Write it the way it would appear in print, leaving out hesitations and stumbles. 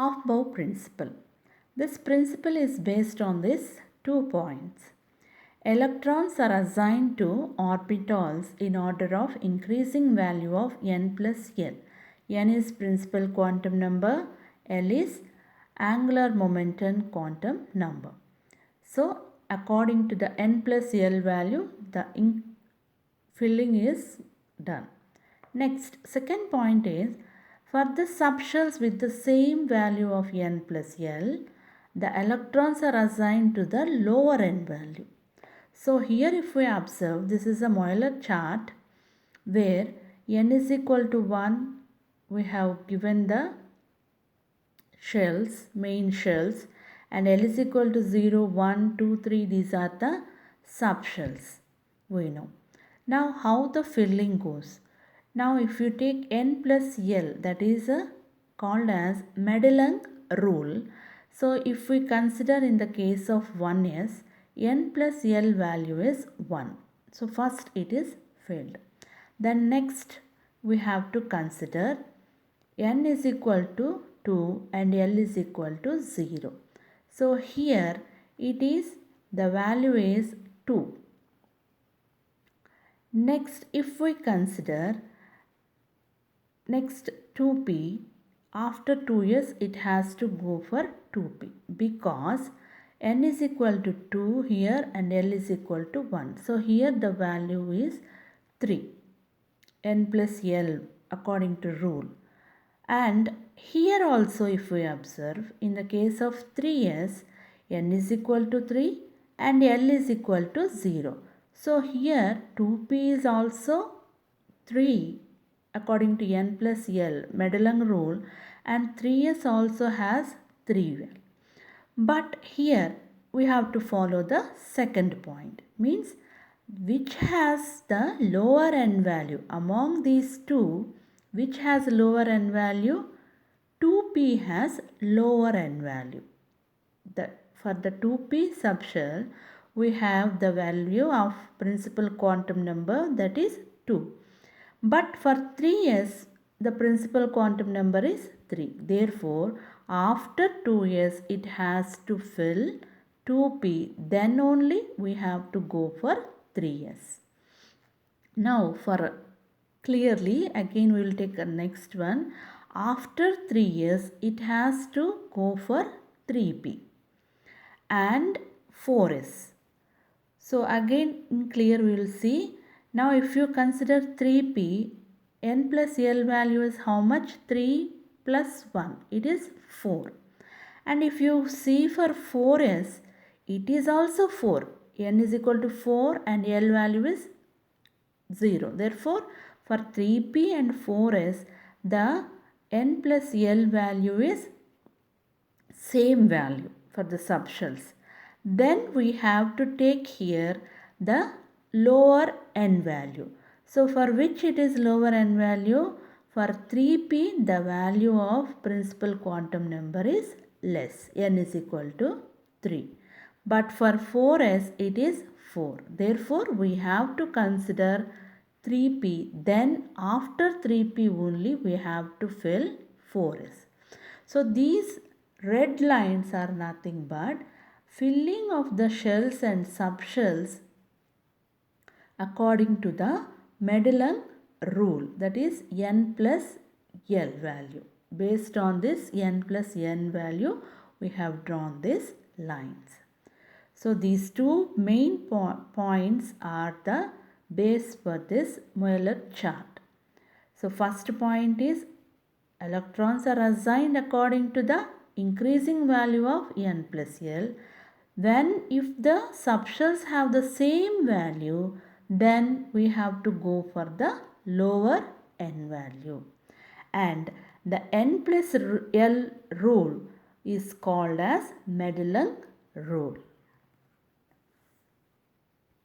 Aufbau principle. This principle is based on these 2 points. Electrons are assigned to orbitals in order of increasing value of n plus L. N is principal quantum number, L is angular momentum quantum number. So, according to the n plus L value, the filling is done. Next, second point is, for the subshells with the same value of n plus L, the electrons are assigned to the lower n value. So here if we observe, this is a Euler chart where n is equal to 1, we have given the shells, main shells, and L is equal to 0, 1, 2, 3, these are the subshells, we know. Now how the filling goes? Now if you take n plus L, that is called as Madelung rule. So if we consider in the case of 1s, n plus L value is 1. So first it is filled. Then next we have to consider n is equal to 2 and L is equal to 0. So here it is, the value is 2. Next if we consider next 2p, after 2 years it has to go for 2p because n is equal to 2 here and L is equal to 1. So here the value is 3, n plus L according to rule. And here also if we observe, in the case of 3s, n is equal to 3 and L is equal to 0. So here 2p is also 3 according to n plus L, Madelung rule, and 3s also has 3. But here we have to follow the second point, means which has the lower n value among these two, which has lower n value? 2p has lower n value. For the 2p subshell, we have the value of principal quantum number, that is 2. But for 3s, the principal quantum number is 3. Therefore, after 2 years, it has to fill 2p. Then only we have to go for 3s. Now, for clearly, again we will take the next one. After 3 years, it has to go for 3p and 4s. So again in clear we will see. Now if you consider 3p, n plus L value is how much? 3 plus 1, it is 4. And if you see for 4s, it is also 4. N is equal to 4 and L value is 0. Therefore, for 3p and 4s, the n plus L value is same value for the subshells. Then we have to take here the lower n value. So for which it is lower n value? For 3p, the value of principal quantum number is less, n is equal to 3. But for 4s, it is 4. Therefore, we have to consider 3p. Then after 3p only, we have to fill 4s. So these red lines are nothing but filling of the shells and subshells according to the Madelung rule, that is n plus L value. Based on this n plus n value, we have drawn these lines. So these two main points are the base for this Euler chart. So first point is electrons are assigned according to the increasing value of n plus L. When if the subshells have the same value, then we have to go for the lower n value. And the n plus L rule is called as Madelung rule.